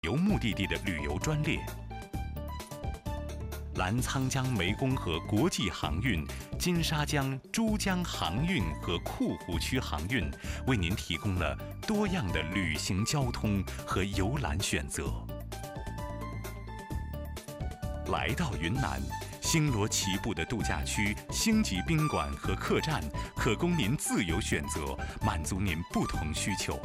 游目的地的旅游专列。澜沧江湄公河国际航运、金沙江珠江航运和库湖区航运为您提供了多样的旅行交通和游览选择。来到云南，星罗棋布的度假区、星级宾馆和客栈可供您自由选择，满足您不同需求。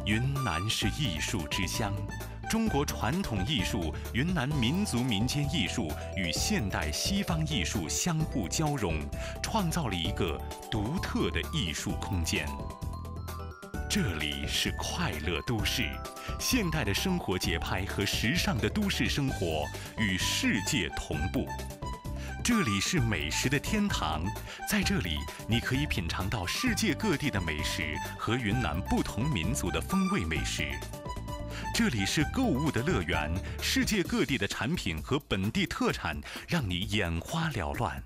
云南是艺术之乡。中国传统艺术、云南民族民间艺术与现代西方艺术相互交融，创造了一个独特的艺术空间。这里是快乐都市，现代的生活节拍和时尚的都市生活与世界同步。这里是美食的天堂，在这里你可以品尝到世界各地的美食和云南不同民族的风味美食。这里是购物的乐园，世界各地的产品和本地特产让你眼花缭乱。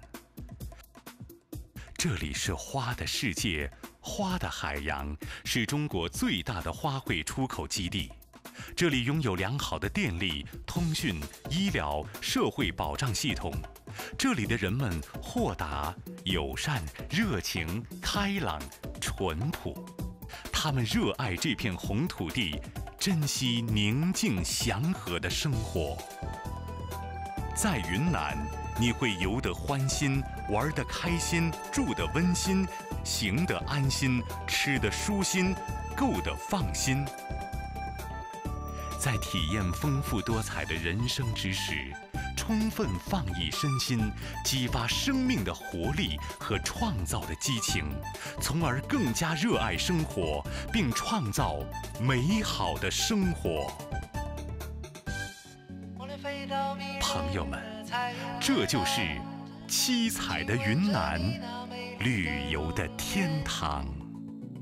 这里是花的世界，花的海洋，是中国最大的花卉出口基地。这里拥有良好的电力、通讯、医疗、社会保障系统。这里的人们豁达、友善、热情、开朗、淳朴，他们热爱这片红土地，珍惜宁静祥和的生活。在云南，你会游得欢心，玩得开心，住得温馨，行得安心，吃得舒心，购得放心。在体验丰富多彩的人生之时，充分放逸身心，激发生命的活力和创造的激情，从而更加热爱生活，并创造美好的生活。朋友们，这就是七彩的云南，旅游的天堂。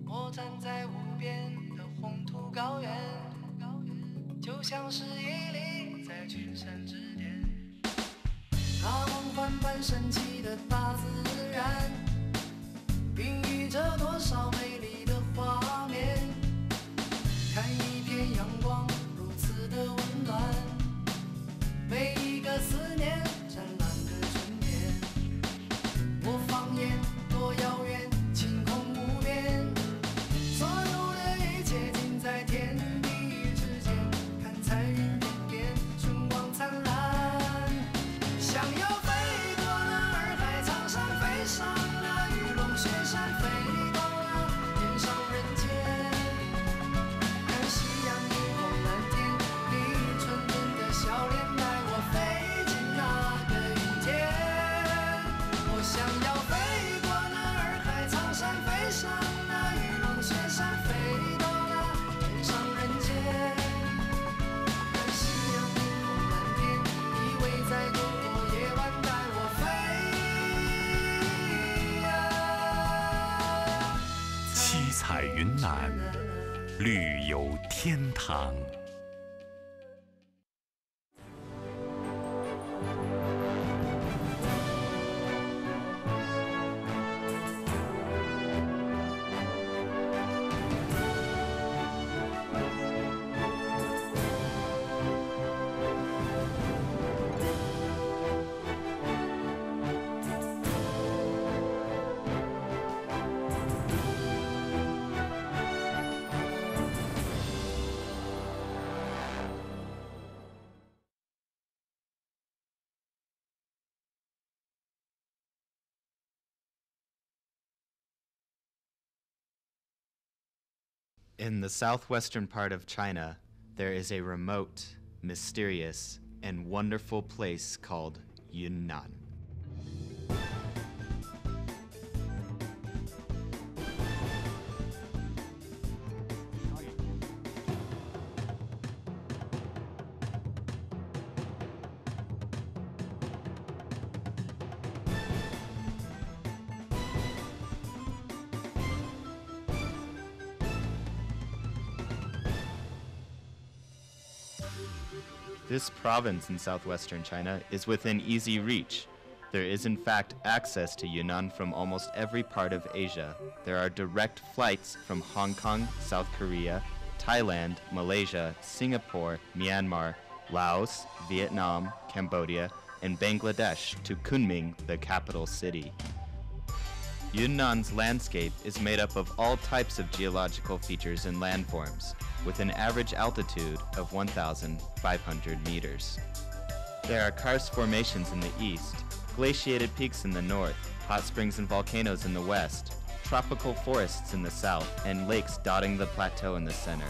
我站在无边的红土高原，就像是屹立在群山之巅。那梦幻般神奇的大自然，孕育着多少美丽的画面。看一片阳光如此的温暖，每一个思念湛蓝的春天。我放眼多遥远，晴空无边，所有的一切尽在天地之间。看彩云点点，春光灿烂，想要飞过那洱海苍山，飞上那玉龙雪山，飞到那天上人间。看夕阳映红蓝天，你纯真的笑脸带我飞进那个云天。我想要飞过那洱海苍山，飞上那玉龙雪山，飞到那天上人间。看夕阳映红蓝天，依偎在篝火夜晚带我飞呀。七彩云南，旅游天堂。In the southwestern part of China, there is a remote, mysterious, and wonderful place called Yunnan. This province in southwestern China is within easy reach. There is in fact access to Yunnan from almost every part of Asia. There are direct flights from Hong Kong, South Korea, Thailand, Malaysia, Singapore, Myanmar, Laos, Vietnam, Cambodia, and Bangladesh to Kunming, the capital city. Yunnan's landscape is made up of all types of geological features and landforms, with an average altitude of 1,500 meters. There are karst formations in the east, glaciated peaks in the north, hot springs and volcanoes in the west, tropical forests in the south, and lakes dotting the plateau in the center.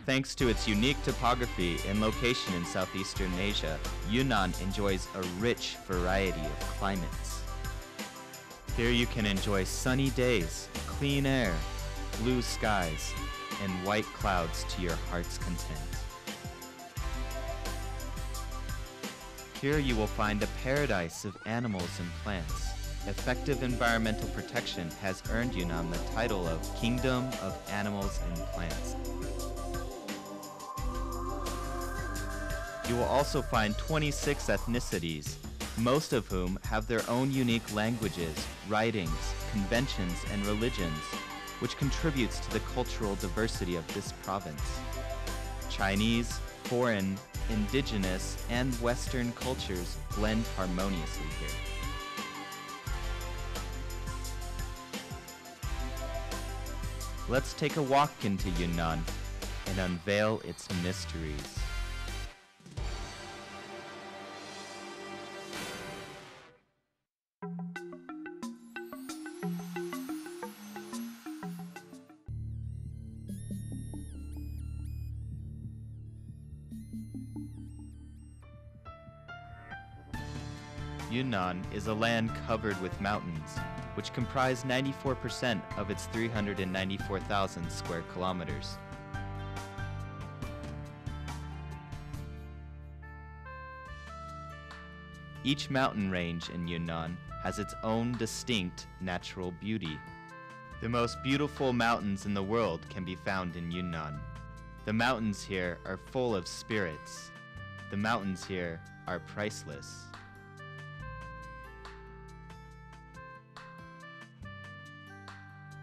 Thanks to its unique topography and location in southeastern Asia, Yunnan enjoys a rich variety of climates. Here you can enjoy sunny days, clean air, blue skies, and white clouds to your heart's content. Here you will find a paradise of animals and plants. Effective environmental protection has earned Yunnan the title of Kingdom of Animals and Plants. You will also find 26 ethnicities, most of whom have their own unique languages, writings, conventions, and religions, which contributes to the cultural diversity of this province. Chinese, foreign, indigenous, and Western cultures blend harmoniously here. Let's take a walk into Yunnan and unveil its mysteries. Yunnan is a land covered with mountains, which comprise 94% of its 394,000 square kilometers. Each mountain range in Yunnan has its own distinct natural beauty. The most beautiful mountains in the world can be found in Yunnan. The mountains here are full of spirits. The mountains here are priceless.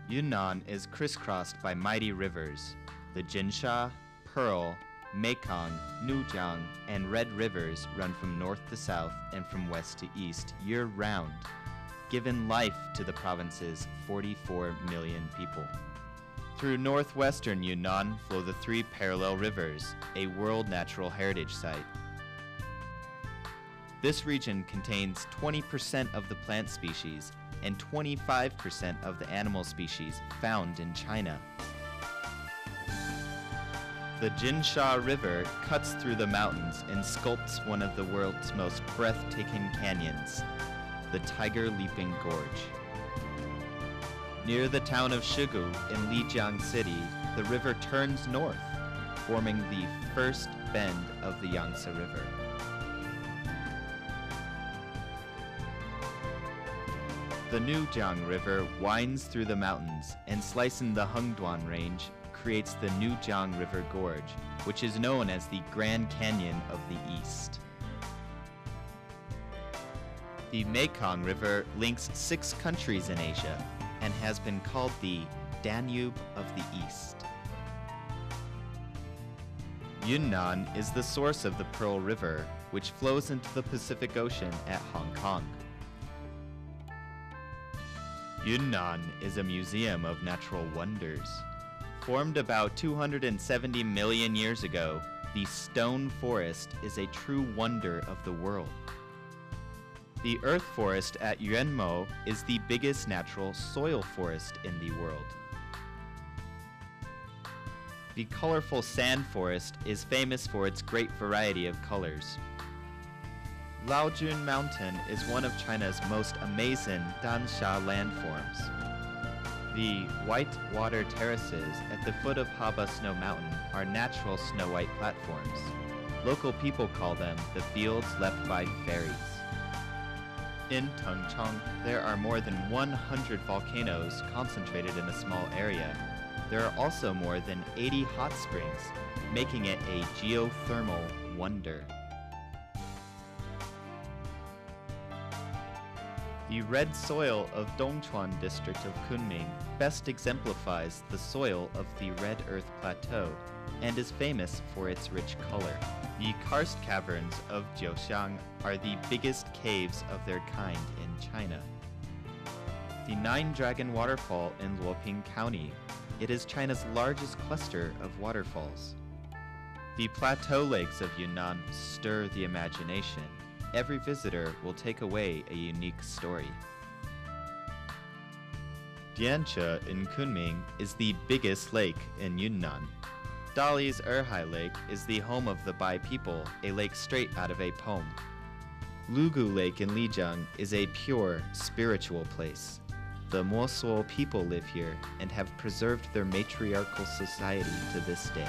Yunnan is crisscrossed by mighty rivers. The Jinsha, Pearl, Mekong, Nujiang, and Red Rivers run from north to south and from west to east year-round, giving life to the province's 44 million people. Through northwestern Yunnan flow the three parallel rivers, a World Natural Heritage Site. This region contains 20% of the plant species and 25% of the animal species found in China. The Jinsha River cuts through the mountains and sculpts one of the world's most breathtaking canyons, the Tiger Leaping Gorge. Near the town of Shigu in Lijiang City, the river turns north, forming the first bend of the Yangtze River. The Nujiang River winds through the mountains and slicing the Hengduan Range creates the Nujiang River Gorge, which is known as the Grand Canyon of the East. The Mekong River links 6 countries in Asia and has been called the Danube of the East. Yunnan is the source of the Pearl River, which flows into the Pacific Ocean at Hong Kong. Yunnan is a museum of natural wonders. Formed about 270 million years ago, the stone forest is a true wonder of the world. The earth forest at Yuanmo is the biggest natural soil forest in the world. The colorful sand forest is famous for its great variety of colors. Laojun Mountain is one of China's most amazing Dansha landforms. The white water terraces at the foot of Haba Snow Mountain are natural snow white platforms. Local people call them the fields left by fairies. In Tengchong, there are more than 100 volcanoes concentrated in a small area. There are also more than 80 hot springs, making it a geothermal wonder. The red soil of Dongchuan district of Kunming best exemplifies the soil of the Red Earth Plateau and is famous for its rich color. The karst caverns of Jiuxiang are the biggest caves of their kind in China. The Nine Dragon Waterfall in Luoping County. It is China's largest cluster of waterfalls. The plateau lakes of Yunnan stir the imagination. Every visitor will take away a unique story. Dianche in Kunming is the biggest lake in Yunnan. Dali's Erhai Lake is the home of the Bai people, a lake straight out of a poem. Lugu Lake in Lijiang is a pure, spiritual place. The Mosuo people live here and have preserved their matriarchal society to this day.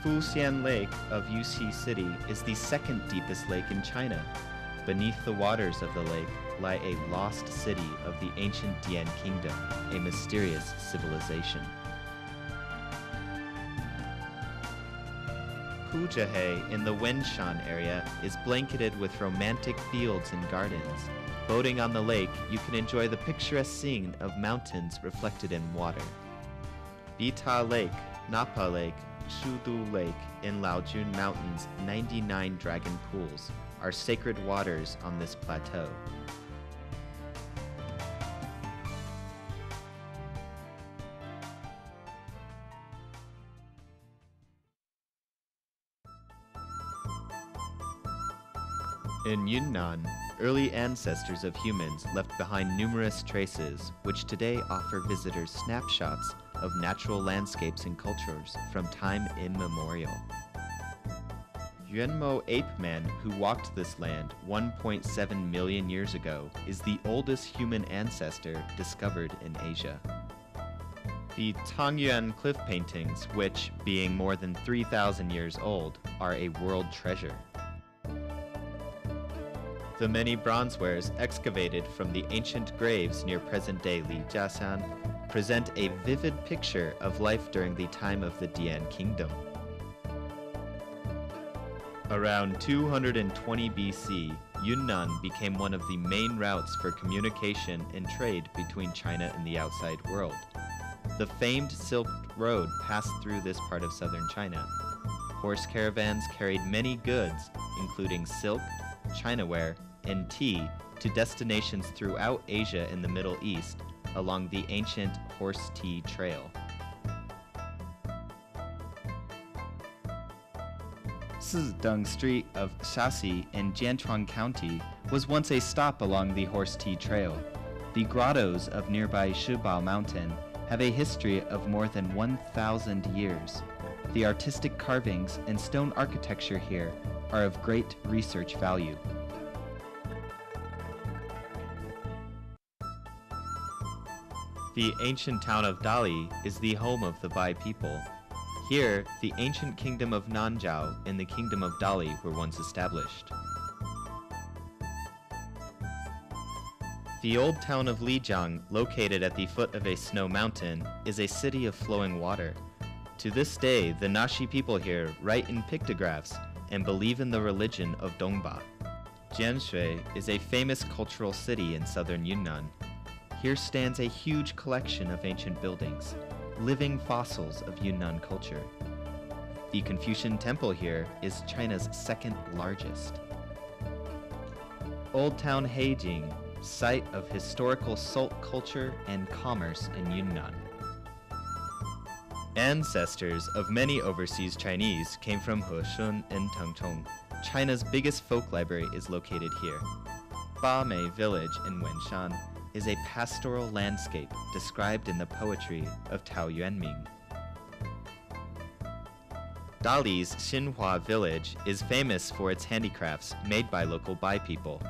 Fuxian Lake of Yuxi City is the second deepest lake in China. Beneath the waters of the lake lie a lost city of the ancient Dian Kingdom, a mysterious civilization. Pujahe in the Wenshan area is blanketed with romantic fields and gardens. Boating on the lake, you can enjoy the picturesque scene of mountains reflected in water. Bita Lake, Napa Lake, Shudu Lake in Laojun Mountains' 99 dragon pools are sacred waters on this plateau. In Yunnan, early ancestors of humans left behind numerous traces, which today offer visitors snapshots of natural landscapes and cultures from time immemorial. Yuanmo ape man, who walked this land 1.7 million years ago, is the oldest human ancestor discovered in Asia. The Tangyuan cliff paintings, which, being more than 3,000 years old, are a world treasure. The many bronzewares excavated from the ancient graves near present-day Lijiashan present a vivid picture of life during the time of the Dian Kingdom. Around 220 BC, Yunnan became one of the main routes for communication and trade between China and the outside world. The famed Silk Road passed through this part of southern China. Horse caravans carried many goods, including silk, Chinaware, and tea, to destinations throughout Asia and the Middle East along the ancient Horse Tea Trail. Sideng Street of Shaxi in Jianchuan County was once a stop along the Horse Tea Trail. The grottos of nearby Shibao Mountain have a history of more than 1,000 years. The artistic carvings and stone architecture here are of great research value. The ancient town of Dali is the home of the Bai people. Here, the ancient kingdom of Nanzhao and the kingdom of Dali were once established. The old town of Lijiang, located at the foot of a snow mountain, is a city of flowing water. To this day, the Naxi people here write in pictographs and believe in the religion of Dongba. Jianshui is a famous cultural city in southern Yunnan. Here stands a huge collection of ancient buildings, living fossils of Yunnan culture. The Confucian Temple here is China's second largest. Old Town Heijing, site of historical salt culture and commerce in Yunnan. Ancestors of many overseas Chinese came from Heshun and Tengchong. China's biggest folk library is located here. Bamei Village in Wenshan is a pastoral landscape described in the poetry of Tao Yuanming. Dali's Xinhua Village is famous for its handicrafts made by local Bai people.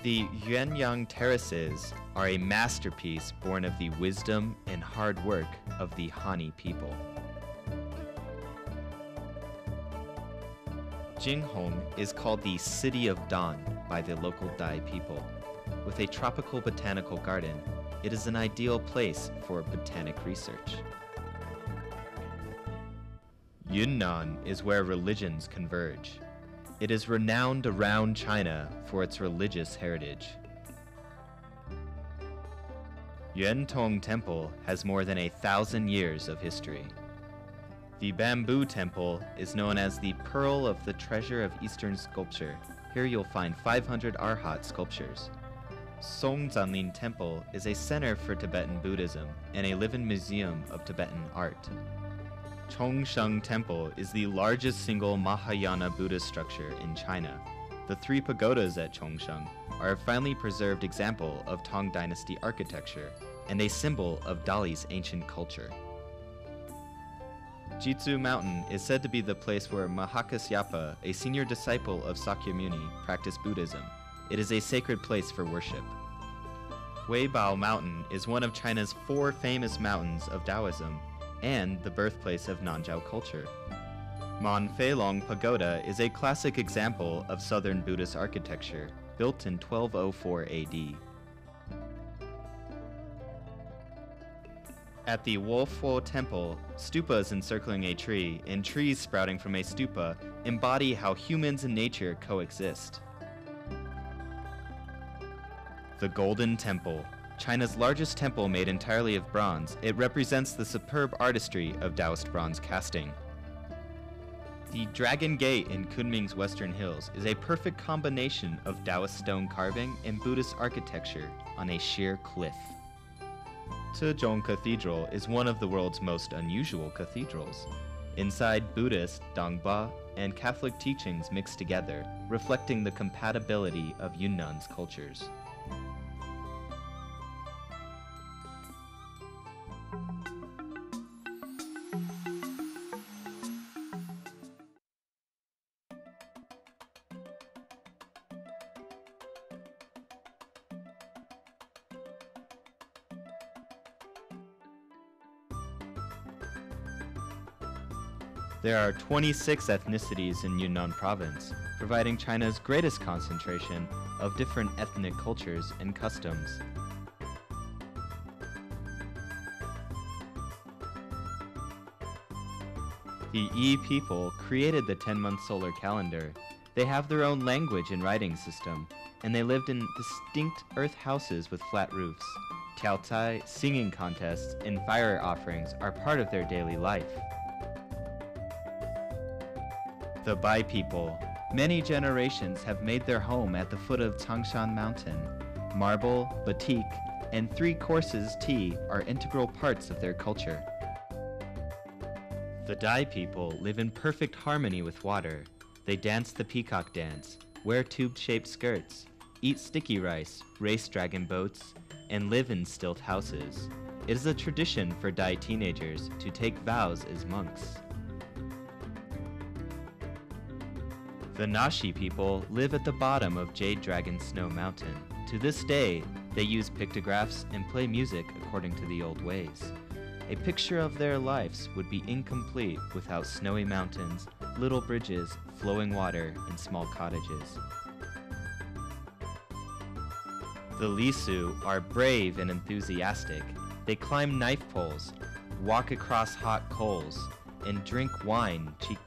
The Yuanyang Terraces are a masterpiece born of the wisdom and hard work of the Han people. Jinghong is called the City of Dawn by the local Dai people. With a tropical botanical garden, it is an ideal place for botanic research. Yunnan is where religions converge. It is renowned around China for its religious heritage. Yuantong Temple has more than 1,000 years of history. The Bamboo Temple is known as the Pearl of the Treasure of Eastern Sculpture. Here you'll find 500 Arhat sculptures. Songzanlin Temple is a center for Tibetan Buddhism and a live-in museum of Tibetan art. Chongsheng Temple is the largest single Mahayana Buddhist structure in China. The 3 pagodas at Chongsheng are a finely preserved example of Tang Dynasty architecture and a symbol of Dali's ancient culture. Jitsu Mountain is said to be the place where Mahakasyapa, a senior disciple of Sakyamuni, practiced Buddhism. It is a sacred place for worship. Weibao Mountain is one of China's 4 famous mountains of Taoism and the birthplace of Nanjiao culture. Monfeilong Pagoda is a classic example of southern Buddhist architecture, built in 1204 AD. At the Wolfo Temple, stupas encircling a tree and trees sprouting from a stupa embody how humans and nature coexist. The Golden Temple, China's largest temple made entirely of bronze, it represents the superb artistry of Taoist bronze casting. The Dragon Gate in Kunming's Western Hills is a perfect combination of Taoist stone carving and Buddhist architecture on a sheer cliff. Zhejiang Cathedral is one of the world's most unusual cathedrals. Inside, Buddhist, Dongba, and Catholic teachings mix together, reflecting the compatibility of Yunnan's cultures. There are 26 ethnicities in Yunnan province, providing China's greatest concentration of different ethnic cultures and customs. The Yi people created the 10-month solar calendar. They have their own language and writing system, and they lived in distinct earth houses with flat roofs. Tiaocai, singing contests, and fire offerings are part of their daily life. The Bai people. Many generations have made their home at the foot of Tangshan Mountain. Marble, batik, and 3 courses tea are integral parts of their culture. The Dai people live in perfect harmony with water. They dance the peacock dance, wear tube-shaped skirts, eat sticky rice, race dragon boats, and live in stilt houses. It is a tradition for Dai teenagers to take vows as monks. The Naxi people live at the bottom of Jade Dragon Snow Mountain. To this day, they use pictographs and play music according to the old ways. A picture of their lives would be incomplete without snowy mountains, little bridges, flowing water, and small cottages. The Lisu are brave and enthusiastic. They climb knife poles, walk across hot coals, and drink wine cheek